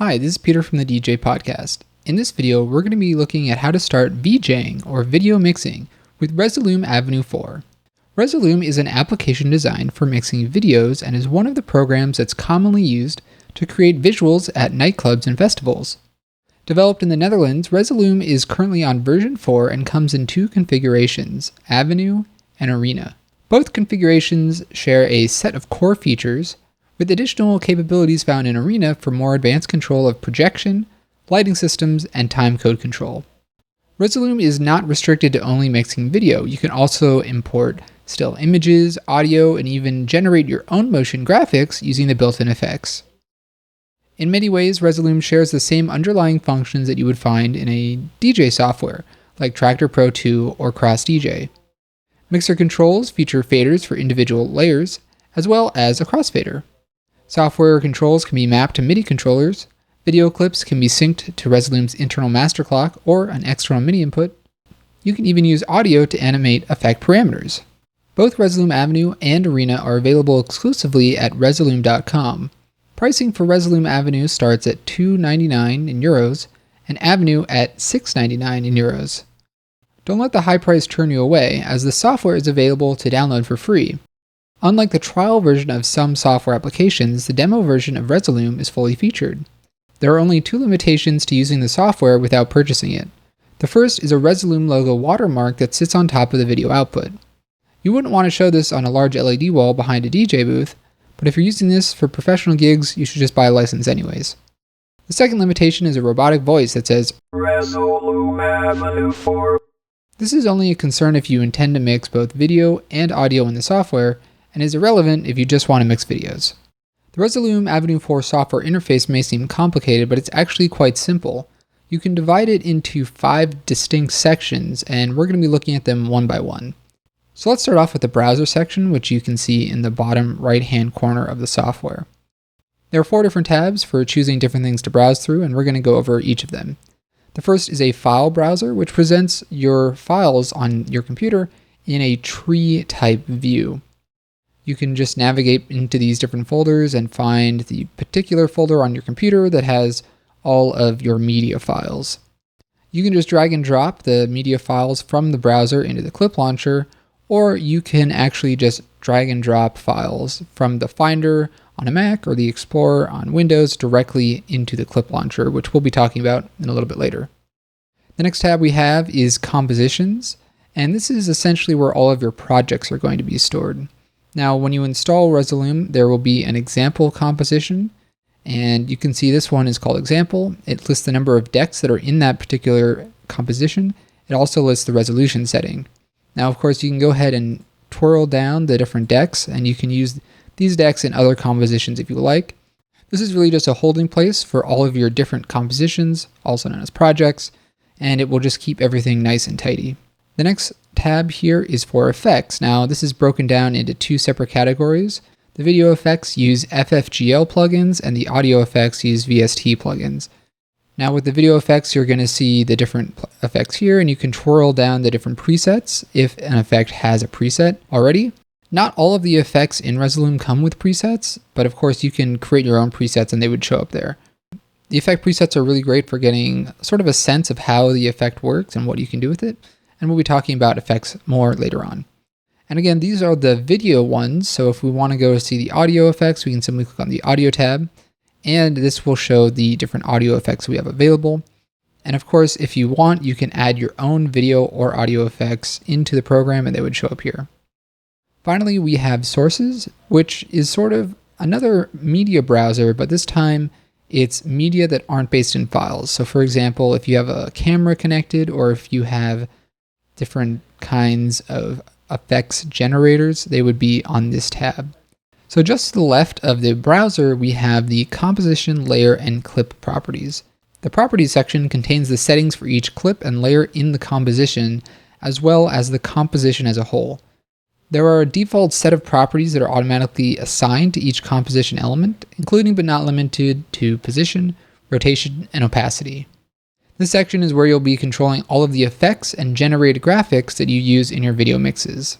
Hi, this is Peter from the DJ Podcast. In this video, we're going to be looking at how to start VJing, or video mixing, with Resolume Avenue 4. Resolume is an application designed for mixing videos and is one of the programs that's commonly used to create visuals at nightclubs and festivals. Developed in the Netherlands, Resolume is currently on version 4 and comes in two configurations, Avenue and Arena. Both configurations share a set of core features, with additional capabilities found in Arena for more advanced control of projection, lighting systems, and timecode control. Resolume is not restricted to only mixing video. You can also import still images, audio, and even generate your own motion graphics using the built-in effects. In many ways, Resolume shares the same underlying functions that you would find in a DJ software, like Traktor Pro 2 or Cross DJ. Mixer controls feature faders for individual layers, as well as a crossfader. Software controls can be mapped to MIDI controllers, video clips can be synced to Resolume's internal master clock or an external MIDI input. You can even use audio to animate effect parameters. Both Resolume Avenue and Arena are available exclusively at resolume.com. Pricing for Resolume Avenue starts at €2.99 in euros and Avenue at €6.99 in euros. Don't let the high price turn you away, as the software is available to download for free. Unlike the trial version of some software applications, the demo version of Resolume is fully featured. There are only two limitations to using the software without purchasing it. The first is a Resolume logo watermark that sits on top of the video output. You wouldn't want to show this on a large LED wall behind a DJ booth, but if you're using this for professional gigs, you should just buy a license anyways. The second limitation is a robotic voice that says, "Resolume Avenue 4." This is only a concern if you intend to mix both video and audio in the software, and is irrelevant if you just want to mix videos. The Resolume Avenue 4 software interface may seem complicated, but it's actually quite simple. You can divide it into 5 distinct sections, and we're going to be looking at them one by one. So let's start off with the browser section, which you can see in the bottom right-hand corner of the software. There are 4 different tabs for choosing different things to browse through, and we're going to go over each of them. The first is a file browser, which presents your files on your computer in a tree-type view. You can just navigate into these different folders and find the particular folder on your computer that has all of your media files. You can just drag and drop the media files from the browser into the clip launcher, or you can actually just drag and drop files from the Finder on a Mac or the Explorer on Windows directly into the clip launcher, which we'll be talking about in a little bit later. The next tab we have is Compositions, and this is essentially where all of your projects are going to be stored. Now, when you install Resolume, there will be an example composition, and you can see this one is called Example. It lists the number of decks that are in that particular composition. It also lists the resolution setting. Now, of course, you can go ahead and twirl down the different decks, and you can use these decks in other compositions if you like. This is really just a holding place for all of your different compositions, also known as projects, and it will just keep everything nice and tidy. The next tab here is for effects. Now, this is broken down into 2 separate categories. The video effects use FFGL plugins, and the audio effects use VST plugins. Now, with the video effects, you're going to see the different effects here, and you can twirl down the different presets if an effect has a preset already. Not all of the effects in Resolume come with presets, but of course you can create your own presets and they would show up there. The effect presets are really great for getting sort of a sense of how the effect works and what you can do with it. And we'll be talking about effects more later on. And again, these are the video ones, so if we want to go see the audio effects, we can simply click on the audio tab, and this will show the different audio effects we have available. And of course, if you want, you can add your own video or audio effects into the program and they would show up here. Finally, we have Sources, which is sort of another media browser, but this time it's media that aren't based in files. So for example, if you have a camera connected, or if you have different kinds of effects generators, they would be on this tab. So just to the left of the browser, we have the composition, layer, and clip properties. The properties section contains the settings for each clip and layer in the composition, as well as the composition as a whole. There are a default set of properties that are automatically assigned to each composition element, including but not limited to position, rotation, and opacity. This section is where you'll be controlling all of the effects and generated graphics that you use in your video mixes.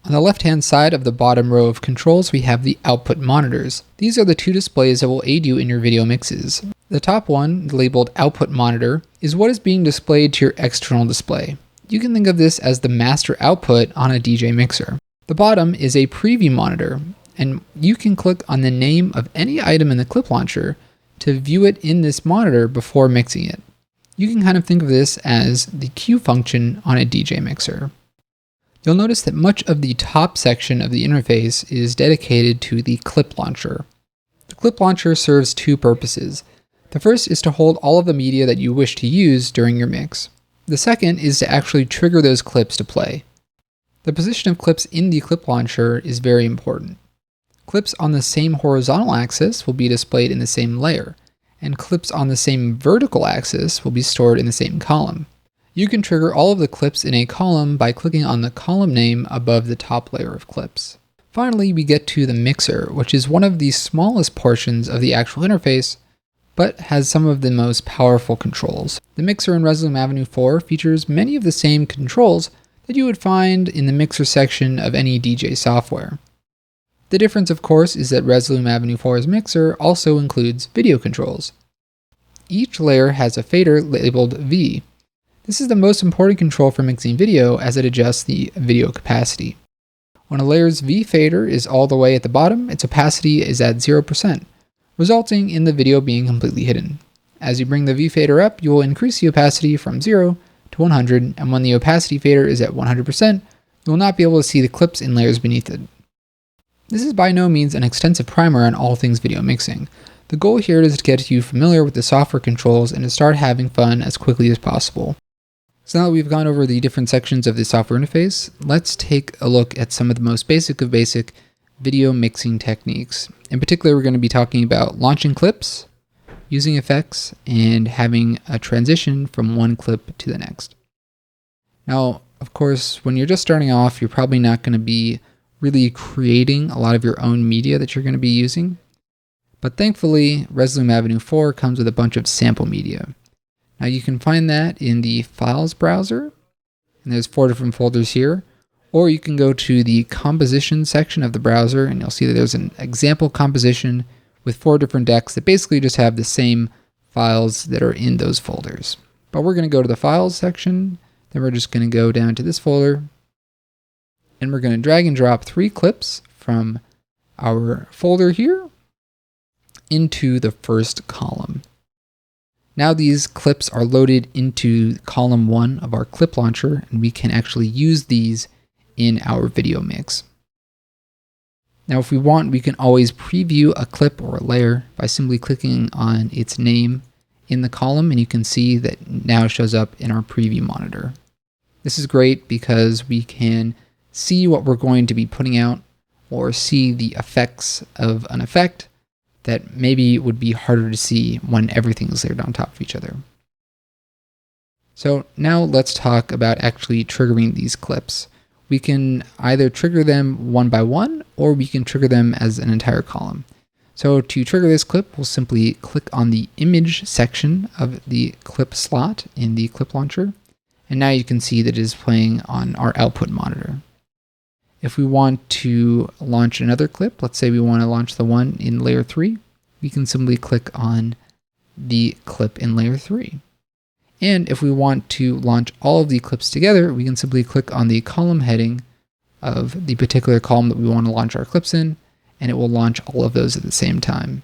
On the left-hand side of the bottom row of controls, we have the output monitors. These are the 2 displays that will aid you in your video mixes. The top one, labeled Output Monitor, is what is being displayed to your external display. You can think of this as the master output on a DJ mixer. The bottom is a Preview Monitor, and you can click on the name of any item in the clip launcher to view it in this monitor before mixing it. You can kind of think of this as the cue function on a DJ mixer. You'll notice that much of the top section of the interface is dedicated to the clip launcher. The clip launcher serves two purposes. The first is to hold all of the media that you wish to use during your mix. The second is to actually trigger those clips to play. The position of clips in the clip launcher is very important. Clips on the same horizontal axis will be displayed in the same layer, and clips on the same vertical axis will be stored in the same column. You can trigger all of the clips in a column by clicking on the column name above the top layer of clips. Finally, we get to the mixer, which is one of the smallest portions of the actual interface, but has some of the most powerful controls. The mixer in Resolume Avenue 4 features many of the same controls that you would find in the mixer section of any DJ software. The difference, of course, is that Resolume Avenue 4's mixer also includes video controls. Each layer has a fader labeled V. This is the most important control for mixing video as it adjusts the video capacity. When a layer's V fader is all the way at the bottom, its opacity is at 0%, resulting in the video being completely hidden. As you bring the V fader up, you will increase the opacity from 0 to 100, and when the opacity fader is at 100%, you will not be able to see the clips in layers beneath it. This is by no means an extensive primer on all things video mixing. The goal here is to get you familiar with the software controls and to start having fun as quickly as possible. So now that we've gone over the different sections of the software interface, let's take a look at some of the most basic of basic video mixing techniques. In particular, we're going to be talking about launching clips, using effects, and having a transition from one clip to the next. Now, of course, when you're just starting off, you're probably not going to be really creating a lot of your own media that you're going to be using. But thankfully, Resolume Avenue 4 comes with a bunch of sample media. Now you can find that in the Files browser, and there's 4 different folders here, or you can go to the Composition section of the browser, and you'll see that there's an example composition with 4 different decks that basically just have the same files that are in those folders. But we're going to go to the Files section, then we're just going to go down to this folder, and we're going to drag and drop 3 clips from our folder here into the first column. Now these clips are loaded into column 1 of our clip launcher, and we can actually use these in our video mix. Now if we want, we can always preview a clip or a layer by simply clicking on its name in the column, and you can see that now shows up in our preview monitor. This is great because we can see what we're going to be putting out or see the effects of an effect that maybe would be harder to see when everything is layered on top of each other. So now let's talk about actually triggering these clips. We can either trigger them one by one, or we can trigger them as an entire column. So to trigger this clip, we'll simply click on the image section of the clip slot in the clip launcher, and now you can see that it is playing on our output monitor. If we want to launch another clip, let's say we want to launch the one in layer 3, we can simply click on the clip in layer 3. And if we want to launch all of the clips together, we can simply click on the column heading of the particular column that we want to launch our clips in, and it will launch all of those at the same time.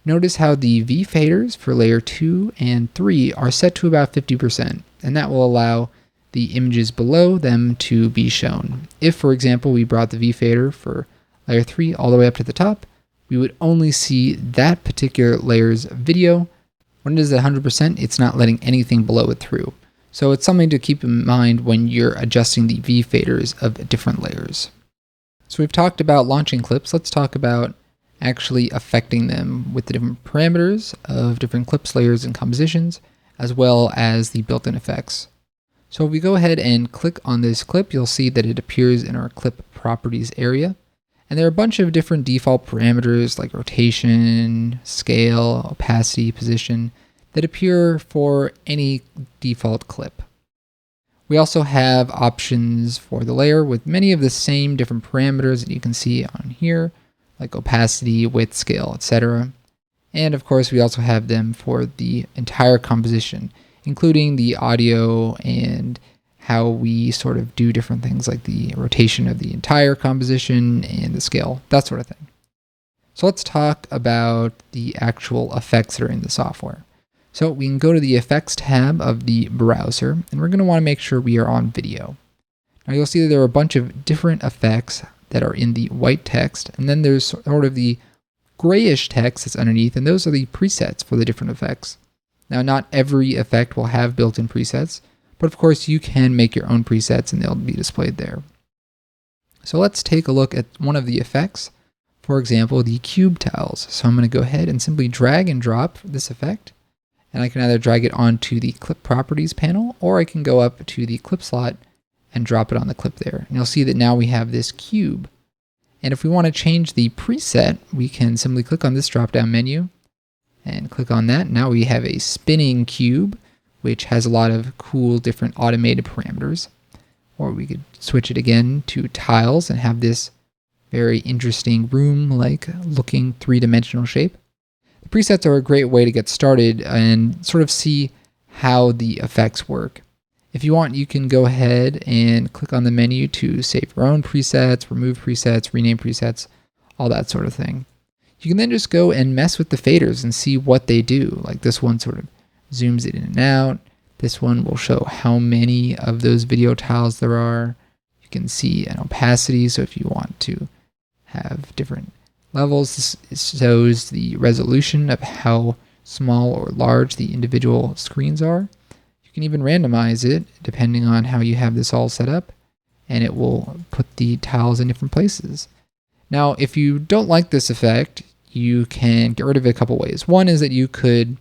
Notice how the V faders for layer 2 and 3 are set to about 50%, and that will allow the images below them to be shown. If, for example, we brought the V fader for layer 3 all the way up to the top, we would only see that particular layer's video. When it is at 100%, it's not letting anything below it through. So it's something to keep in mind when you're adjusting the V faders of different layers. So we've talked about launching clips. Let's talk about actually affecting them with the different parameters of different clips, layers, and compositions, as well as the built-in effects. So if we go ahead and click on this clip, you'll see that it appears in our clip properties area. And there are a bunch of different default parameters like rotation, scale, opacity, position that appear for any default clip. We also have options for the layer with many of the same different parameters that you can see on here, like opacity, width, scale, etc. And of course, we also have them for the entire composition, including the audio and how we sort of do different things like the rotation of the entire composition and the scale, that sort of thing. So let's talk about the actual effects that are in the software. So we can go to the Effects tab of the browser, and we're going to want to make sure we are on video. Now you'll see that there are a bunch of different effects that are in the white text, and then there's sort of the grayish text that's underneath, and those are the presets for the different effects. Now, not every effect will have built-in presets, but of course you can make your own presets and they'll be displayed there. So let's take a look at one of the effects. For example, the cube tiles. So I'm going to go ahead and simply drag and drop this effect, and I can either drag it onto the clip properties panel, or I can go up to the clip slot and drop it on the clip there. And you'll see that now we have this cube. And if we want to change the preset, we can simply click on this drop-down menu and click on that. Now we have a spinning cube, which has a lot of cool different automated parameters. Or we could switch it again to tiles and have this very interesting room-like looking three-dimensional shape. The presets are a great way to get started and sort of see how the effects work. If you want, you can go ahead and click on the menu to save your own presets, remove presets, rename presets, all that sort of thing. You can then just go and mess with the faders and see what they do. Like this one sort of zooms it in and out. This one will show how many of those video tiles there are. You can see an opacity, so if you want to have different levels, this shows the resolution of how small or large the individual screens are. You can even randomize it depending on how you have this all set up, and it will put the tiles in different places. Now, if you don't like this effect, you can get rid of it a couple ways. One is that you could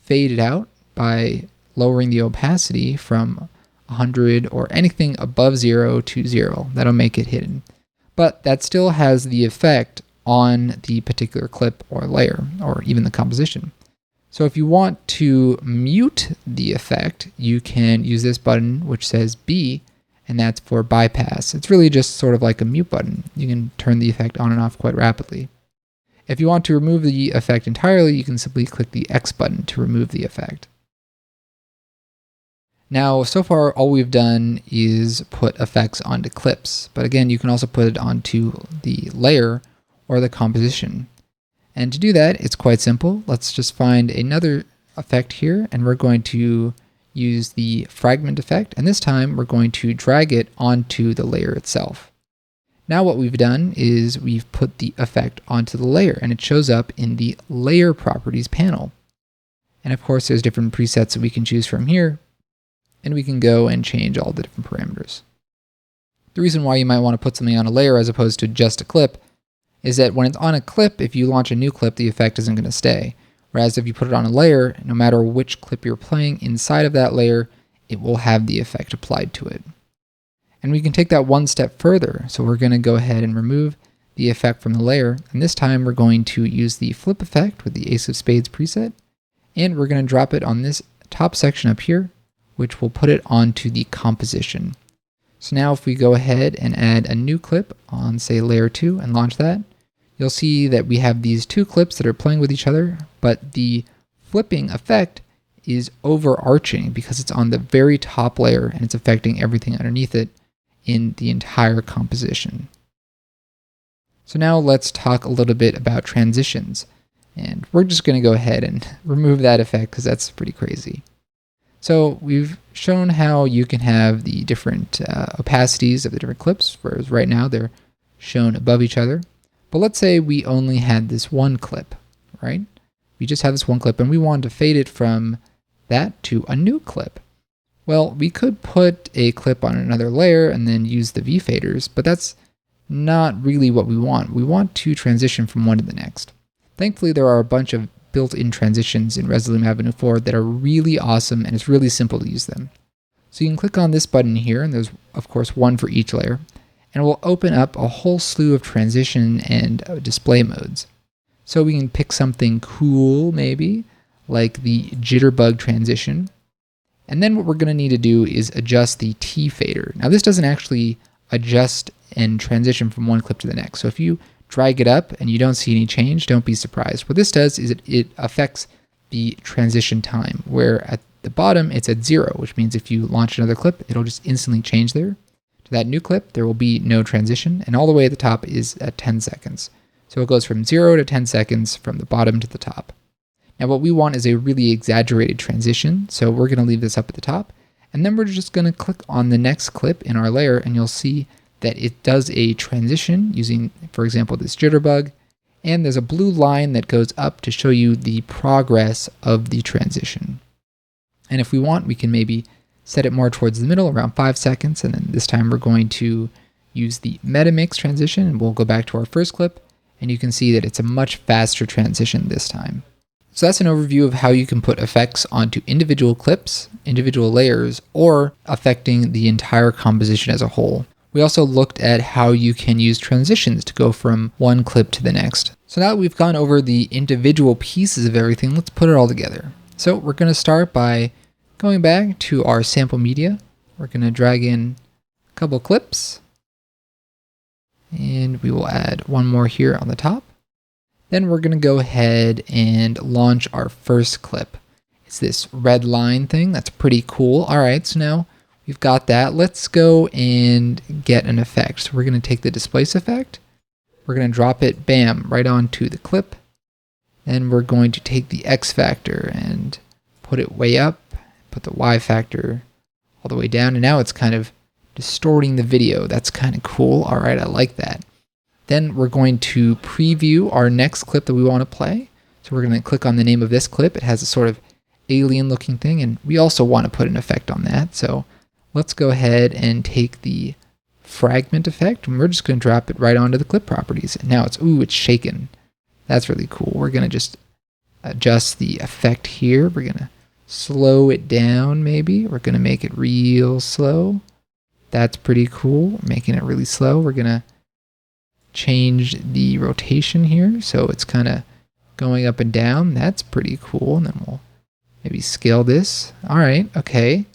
fade it out by lowering the opacity from 100 or anything above 0 to 0. That'll make it hidden. But that still has the effect on the particular clip or layer, or even the composition. So if you want to mute the effect, you can use this button which says B, and that's for bypass. It's really just sort of like a mute button. You can turn the effect on and off quite rapidly. If you want to remove the effect entirely, you can simply click the X button to remove the effect. Now, so far all we've done is put effects onto clips, but again, you can also put it onto the layer or the composition. And to do that, it's quite simple. Let's just find another effect here, and we're going to use the fragment effect, and this time we're going to drag it onto the layer itself. Now what we've done is we've put the effect onto the layer, and it shows up in the layer properties panel. And of course, there's different presets that we can choose from here, and we can go and change all the different parameters. The reason why you might want to put something on a layer as opposed to just a clip is that when it's on a clip, if you launch a new clip, the effect isn't going to stay. Whereas if you put it on a layer, no matter which clip you're playing inside of that layer, it will have the effect applied to it. And we can take that one step further. So we're going to go ahead and remove the effect from the layer. And this time we're going to use the flip effect with the Ace of Spades preset. And we're going to drop it on this top section up here, which will put it onto the composition. So now if we go ahead and add a new clip on, say, layer 2 and launch that, you'll see that we have these two clips that are playing with each other, but the flipping effect is overarching because it's on the very top layer and it's affecting everything underneath it in the entire composition. So now let's talk a little bit about transitions. And we're just going to go ahead and remove that effect because that's pretty crazy. So we've shown how you can have the different opacities of the different clips, whereas right now they're shown above each other. But let's say we only had this one clip, right? We just have this one clip and we wanted to fade it from that to a new clip. Well, we could put a clip on another layer and then use the V faders, but that's not really what we want. We want to transition from one to the next. Thankfully, there are a bunch of built-in transitions in Resolume Avenue 4 that are really awesome, and it's really simple to use them. So you can click on this button here, and there's of course one for each layer, and it will open up a whole slew of transition and display modes. So we can pick something cool, maybe, like the jitterbug transition. And then what we're going to need to do is adjust the T fader. Now this doesn't actually adjust and transition from one clip to the next. So if you drag it up and you don't see any change, don't be surprised. What this does is it affects the transition time, where at the bottom it's at 0, which means if you launch another clip, it'll just instantly change there. To that new clip, there will be no transition, and all the way at the top is at 10 seconds. So it goes from 0 to 10 seconds from the bottom to the top. Now what we want is a really exaggerated transition, so we're going to leave this up at the top, and then we're just going to click on the next clip in our layer, and you'll see that it does a transition using, for example, this jitterbug, and there's a blue line that goes up to show you the progress of the transition. And if we want, we can maybe set it more towards the middle, around 5 seconds, and then this time we're going to use the meta mix transition, and we'll go back to our first clip, and you can see that it's a much faster transition this time. So that's an overview of how you can put effects onto individual clips, individual layers, or affecting the entire composition as a whole. We also looked at how you can use transitions to go from one clip to the next. So now that we've gone over the individual pieces of everything, let's put it all together. So we're going to start by going back to our sample media. We're going to drag in a couple clips, and we will add one more here on the top. Then we're going to go ahead and launch our first clip. It's this red line thing. That's pretty cool. All right, so now we've got that. Let's go and get an effect. So we're going to take the displace effect. We're going to drop it, bam, right onto the clip. Then we're going to take the X factor and put it way up, put the Y factor all the way down, and now it's kind of distorting the video. That's kind of cool. All right, I like that. Then we're going to preview our next clip that we want to play. So we're going to click on the name of this clip. It has a sort of alien looking thing, and we also want to put an effect on that. So let's go ahead and take the fragment effect, and we're just going to drop it right onto the clip properties. And now it's shaken. That's really cool. We're going to just adjust the effect here. We're going to slow it down maybe. We're going to make it real slow. That's pretty cool. Making it really slow. We're going to change the rotation here, so it's kind of going up and down. That's pretty cool. And then we'll maybe scale this. All right, okay.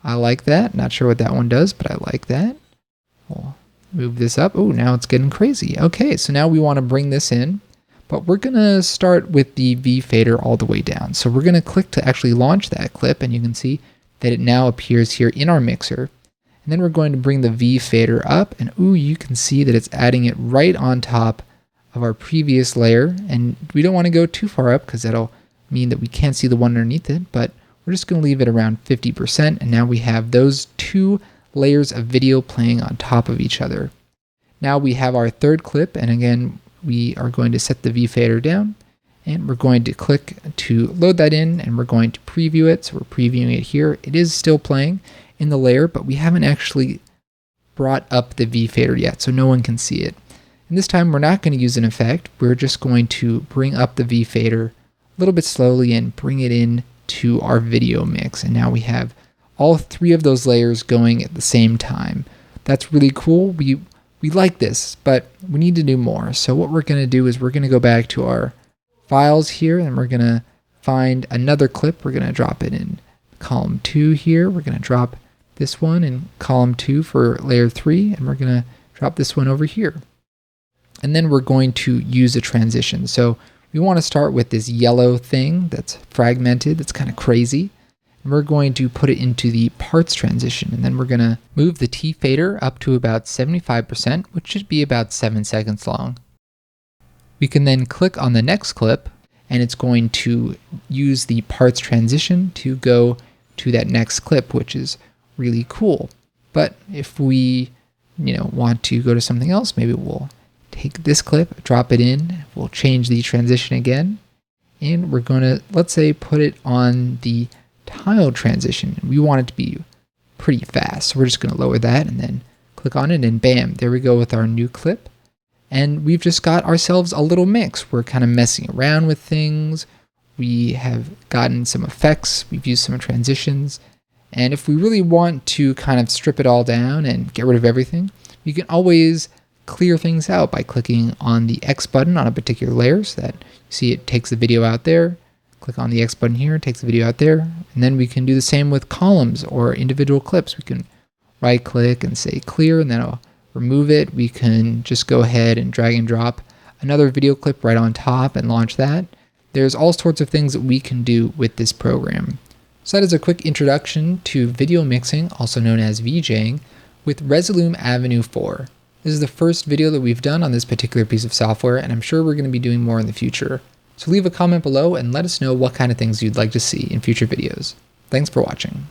I like that. Not sure what that one does, but I like that. We'll move this up. Oh, now it's getting crazy. Okay, so now we want to bring this in, but we're going to start with the V fader all the way down. So we're going to click to actually launch that clip, and you can see that it now appears here in our mixer. And then we're going to bring the V fader up, and you can see that it's adding it right on top of our previous layer. And we don't want to go too far up because that'll mean that we can't see the one underneath it, but we're just going to leave it around 50%. And now we have those two layers of video playing on top of each other. Now we have our third clip, and again, we are going to set the V fader down, and we're going to click to load that in, and we're going to preview it. So we're previewing it here. It is still playing in the layer, but we haven't actually brought up the V fader yet, so no one can see it. And this time we're not going to use an effect. We're just going to bring up the V fader a little bit slowly and bring it in to our video mix. And now we have all three of those layers going at the same time. That's really cool. We like this, but we need to do more. So what we're going to do is we're going to go back to our files here, and we're going to find another clip. We're going to drop it in column 2 here. We're going to drop this one in column 2 for layer 3, and we're going to drop this one over here. And then we're going to use a transition. So we want to start with this yellow thing that's fragmented, that's kind of crazy. And we're going to put it into the parts transition, and then we're going to move the T fader up to about 75%, which should be about 7 seconds long. We can then click on the next clip, and it's going to use the parts transition to go to that next clip, which is really cool. But if we want to go to something else, maybe we'll take this clip, drop it in, we'll change the transition again, and we're going to, let's say, put it on the tile transition. We want it to be pretty fast, so we're just going to lower that and then click on it, and bam, there we go with our new clip. And we've just got ourselves a little mix. We're kind of messing around with things. We have gotten some effects. We've used some transitions. And if we really want to kind of strip it all down and get rid of everything, we can always clear things out by clicking on the X button on a particular layer, so that you see it takes the video out there. Click on the X button here, it takes the video out there. And then we can do the same with columns or individual clips. We can right click and say clear, and then I'll remove it. We can just go ahead and drag and drop another video clip right on top and launch that. There's all sorts of things that we can do with this program. So that is a quick introduction to video mixing, also known as VJing, with Resolume Avenue 4. This is the first video that we've done on this particular piece of software, and I'm sure we're going to be doing more in the future. So leave a comment below and let us know what kind of things you'd like to see in future videos. Thanks for watching.